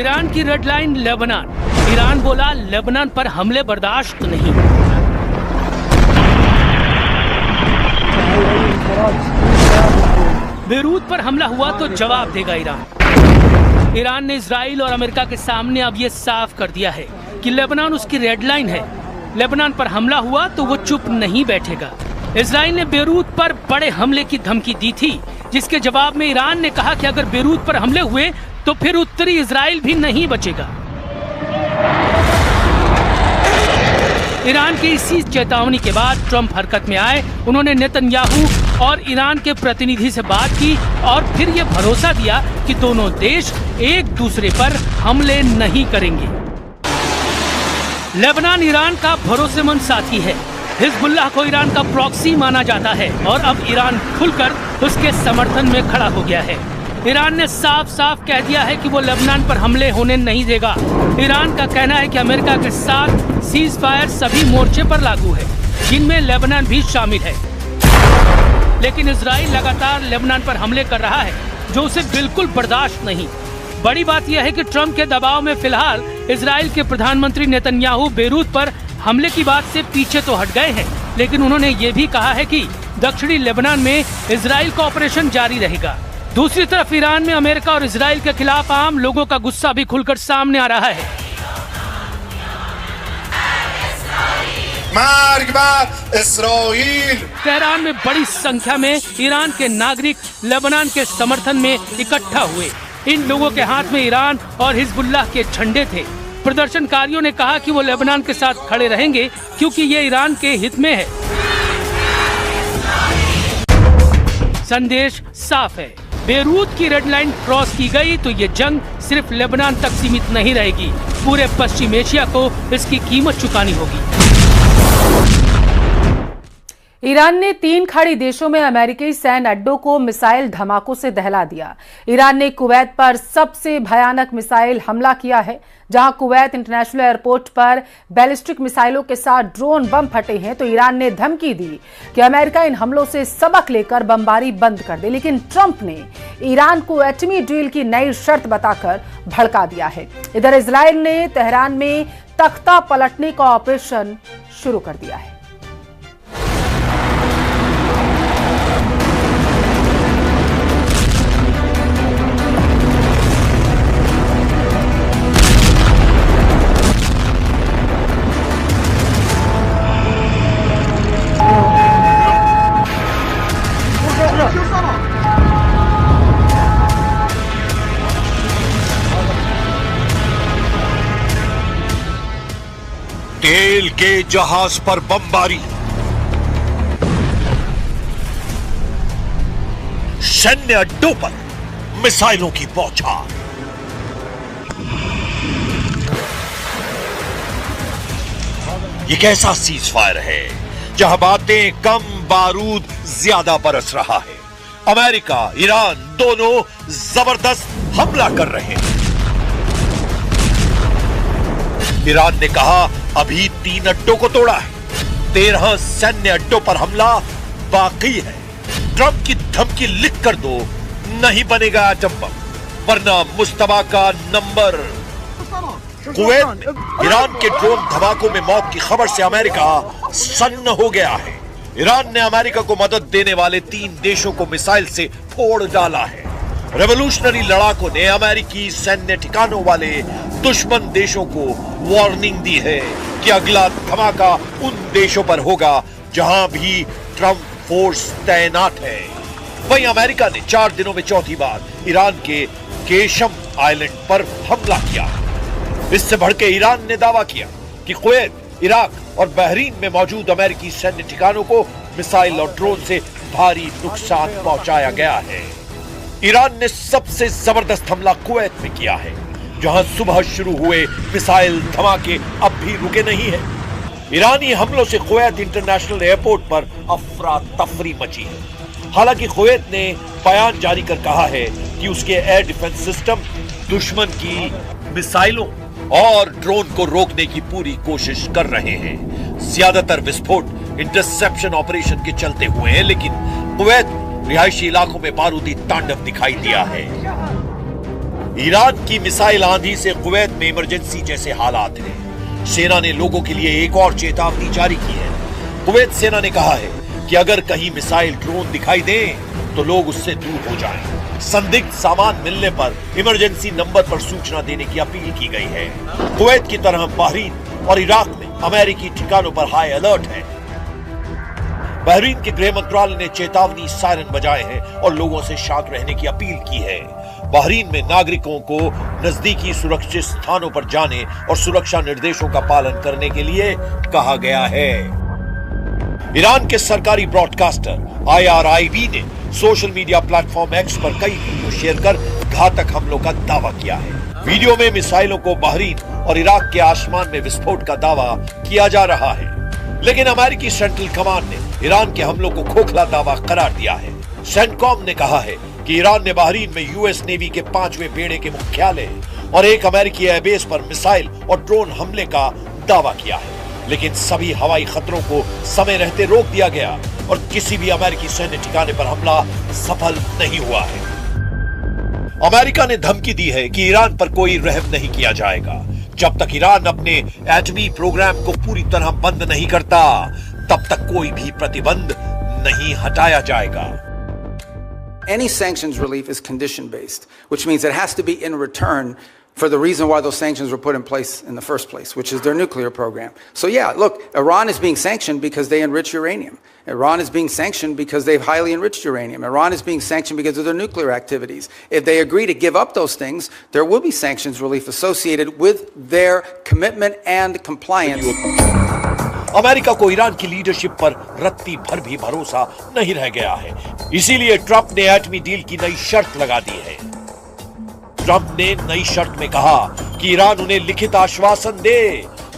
Iran की red line Lebanon. Iran बोला Lebanon पर हमले बर्दाश्त नहीं। बेरूत पर हमला हुआ तो जवाब देगा ईरान। ईरान ने इजराइल और अमेरिका के सामने अब ये साफ कर दिया है कि लेबनान उसकी रेड लाइन है। लेबनान पर हमला हुआ तो वो चुप नहीं बैठेगा। इजराइल ने बेरूत पर बड़े हमले की धमकी दी थी, जिसके जवाब में ईरान ने कहा कि अगर बेरूत पर हमले हुए तो फिर उत्तरी इजराइल भी नहीं बचेगा। ईरान की इसी चेतावनी के बाद ट्रंप हरकत में आए। उन्होंने नेतन्याहू और ईरान के प्रतिनिधि से बात की और फिर ये भरोसा दिया कि दोनों देश एक दूसरे पर हमले नहीं करेंगे। लेबनान ईरान का भरोसेमंद साथी है। हिजबुल्लाह को ईरान का प्रॉक्सी माना जाता है और अब ईरान खुलकर उसके समर्थन में खड़ा हो गया है। ईरान ने साफ साफ कह दिया है कि वो लेबनान पर हमले होने नहीं देगा। ईरान का कहना है कि अमेरिका के साथ सीज फायर सभी मोर्चे पर लागू है, जिनमें लेबनान भी शामिल है। लेकिन इजराइल लगातार लेबनान पर हमले कर रहा है, जो उसे बिल्कुल बर्दाश्त नहीं। बड़ी बात यह है कि ट्रंप के दबाव में फिलहाल इजराइल के प्रधानमंत्री नेतन्याहू बेरूत पर हमले की बात से पीछे तो हट गए हैं, लेकिन उन्होंने ये भी कहा है कि दक्षिणी लेबनान में इजराइल का ऑपरेशन जारी रहेगा। दूसरी तरफ ईरान में अमेरिका और इजराइल के खिलाफ आम लोगों का गुस्सा भी खुलकर सामने आ रहा है। तेहरान में बड़ी संख्या में ईरान के नागरिक लेबनान के समर्थन में इकट्ठा हुए। इन लोगों के हाथ में ईरान और हिजबुल्लाह के झंडे थे। प्रदर्शनकारियों ने कहा कि वो लेबनान के साथ खड़े रहेंगे क्योंकि ये ईरान के हित में है। संदेश साफ है, बेरूत की रेड लाइन क्रॉस की गई तो ये जंग सिर्फ लेबनान तक सीमित नहीं रहेगी, पूरे पश्चिम एशिया को इसकी कीमत चुकानी होगी। ईरान ने 3 खाड़ी देशों में अमेरिकी सैन्य अड्डों को मिसाइल धमाकों से दहला दिया। ईरान ने कुवैत पर सबसे भयानक मिसाइल हमला किया है, जहां कुवैत इंटरनेशनल एयरपोर्ट पर बैलिस्टिक मिसाइलों के साथ ड्रोन बम फटे हैं। तो ईरान ने धमकी दी कि अमेरिका इन हमलों से सबक लेकर बमबारी बंद कर दे, लेकिन ट्रंप ने ईरान को एटमी डील की नई शर्त बताकर भड़का दिया है। इधर इजराइल ने तेहरान में तख्ता पलटने का ऑपरेशन शुरू कर दिया है। तेल के जहाज पर बमबारी, सैन्य अड्डों पर मिसाइलों की बौछार। ये कैसा सीज फायर है जहां बातें कम, बारूद ज्यादा बरस रहा है। अमेरिका, ईरान दोनों जबरदस्त हमला कर रहे हैं। ईरान ने कहा अभी 3 अड्डों को तोड़ा है, 13 सैन्य अड्डों पर हमला बाकी है। ट्रंप की धमकी लिख कर दो, नहीं बनेगा एटम बम, वरना मुस्तफा का नंबर। कुवैत में ईरान के ड्रोन धमाकों में मौत की खबर से अमेरिका सन्न हो गया है। ईरान ने अमेरिका को मदद देने वाले 3 देशों को मिसाइल से फोड़ डाला है। रेवोल्यूशनरी लड़ाकों ने अमेरिकी सैन्य ठिकानों वाले दुश्मन देशों को वार्निंग दी है कि अगला धमाका उन देशों पर होगा जहां भी ट्रंप फोर्स तैनात है। वहीं अमेरिका ने 4 दिनों में चौथी बार ईरान के केशम आइलैंड पर हमला किया। इससे भड़के ईरान ने दावा किया कि कुवैत, इराक और बहरीन में मौजूद अमेरिकी सैन्य ठिकानों को मिसाइल और ड्रोन से भारी नुकसान पहुंचाया गया है। ईरान ने सबसे जबरदस्त हमला कुवैत में किया है, जहां सुबह शुरू हुए मिसाइल धमाके अब भी रुके नहीं है। ईरानी हमलों से कुवैत इंटरनेशनल एयरपोर्ट पर अफरा तफरी मची है। हालांकि कुवैत ने बयान जारी कर कहा है कि उसके एयर डिफेंस सिस्टम दुश्मन की मिसाइलों और ड्रोन को रोकने की पूरी कोशिश कर रहे हैं। ज्यादातर विस्फोट इंटरसेप्शन ऑपरेशन के चलते हुए हैं, लेकिन कुवैत रिहायशी इलाकों में बारूदी तांडव दिखाई दिया है। ईरान की मिसाइल आंधी से कुवैत में इमरजेंसी जैसे हालात हैं। सेना ने लोगों के लिए एक और चेतावनी जारी की है। कुवैत सेना ने कहा है कि अगर कहीं मिसाइल ड्रोन दिखाई दें तो लोग उससे दूर हो जाएं। संदिग्ध सामान मिलने पर इमरजेंसी नंबर पर सूचना देने की अपील की गई है। कुवैत की तरह बहरीन और इराक में अमेरिकी ठिकानों पर हाई अलर्ट है। बहरीन के गृह मंत्रालय ने चेतावनी सायरन बजाए हैं और लोगों से शांत रहने की अपील की है। बहरीन में नागरिकों को नजदीकी सुरक्षित स्थानों पर जाने और सुरक्षा निर्देशों का पालन करने के लिए कहा गया है। ईरान के सरकारी ब्रॉडकास्टर IRIB ने सोशल मीडिया प्लेटफॉर्म X पर कई वीडियो शेयर कर घातक हमलों का दावा किया है। वीडियो में मिसाइलों को बहरीन और इराक के आसमान में विस्फोट का दावा किया जा रहा है, लेकिन अमेरिकी सेंट्रल कमांड ने ईरान के हमलों को खोखला दावा करार दिया है। सेंटकॉम ने कहा है कि ईरान ने बहरीन में US नेवी के 5वें बेड़े के मुख्यालय और एक अमेरिकी एयरबेस पर मिसाइल और ड्रोन हमले का दावा किया है, लेकिन सभी हवाई खतरों को समय रहते रोक दिया गया और किसी भी अमेरिकी सैन्य ठिकाने पर हमला सफल नहीं हुआ है। अमेरिका ने धमकी दी है कि ईरान पर कोई रहम नहीं किया जाएगा। जब तक ईरान अपने एटमी प्रोग्राम को पूरी तरह बंद नहीं करता, तब तक कोई भी प्रतिबंध नहीं हटाया जाएगा। Any sanctions relief is condition based, which means it has to be in return for the reason why those sanctions were put in place in the first place, which is their nuclear program. So yeah, look, Iran is being sanctioned because they enrich uranium. Iran is being sanctioned because they've highly enriched uranium. Iran is being sanctioned because of their nuclear activities. If they agree to give up those things, there will be sanctions relief associated with their commitment and compliance. America को Iran की leadership पर रत्ती भर भी भरोसा नहीं रह गया है। इसीलिए ट्रंप ने एटमी डील की नई शर्त लगा दी है। ट्रंप ने नई शर्त में कहा कि ईरान उन्हें लिखित आश्वासन दे,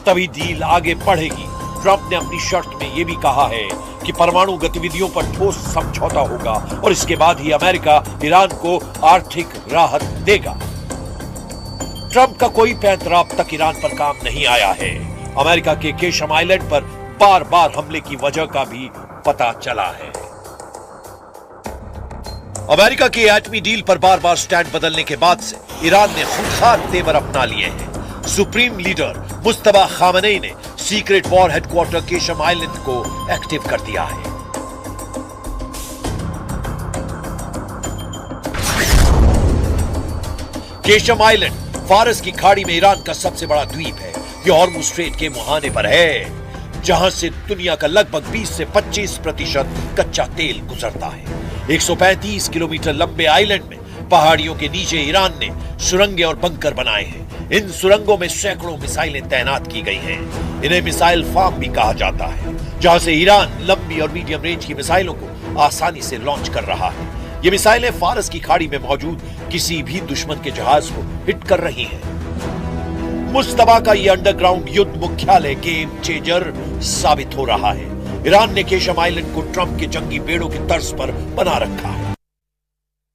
तभी डील आगे बढ़ेगी। ट्रंप ने अपनी शर्त में यह भी कहा है कि परमाणु गतिविधियों पर ठोस समझौता होगा और इसके बाद ही अमेरिका ईरान को आर्थिक राहत देगा। ट्रंप का कोई पैंतरा अब तक ईरान पर काम नहीं आया है। अमेरिका के केशम आइलैंड पर बार बार हमले की वजह का भी पता चला है। अमेरिका की एटमी डील पर बार बार स्टैंड बदलने के बाद से ईरान ने खुदखार तेवर अपना लिए हैं। सुप्रीम लीडर मुस्तफा खामनेई ने secret war headquarter Qeshm island को एक्टिव कर दिया है। केशम आइलैंड फारस की खाड़ी में ईरान का सबसे बड़ा द्वीप है। यह हॉर्मुज़ स्ट्रेट के मुहाने पर है, जहां से दुनिया का लगभग 20 से 25% कच्चा तेल गुजरता है। 135 किलोमीटर लंबे आइलैंड में पहाड़ियों के नीचे ईरान ने सुरंगें और बंकर बनाए हैं। इन सुरंगों में सैकड़ों मिसाइलें तैनात की गई हैं। इन्हें मिसाइल फार्म भी कहा जाता है, जहां से ईरान लंबी और मीडियम रेंज की मिसाइलों को आसानी से लॉन्च कर रहा है। ये मिसाइलें फारस की खाड़ी में मौजूद किसी भी दुश्मन के जहाज को हिट कर रही हैं। मुस्तफा का ये अंडरग्राउंड युद्ध मुख्यालय गेम चेंजर साबित हो रहा है। ईरान ने केशम आइलैंड को ट्रंप के जंगी बेड़ों की तर्ज पर बना रखा है।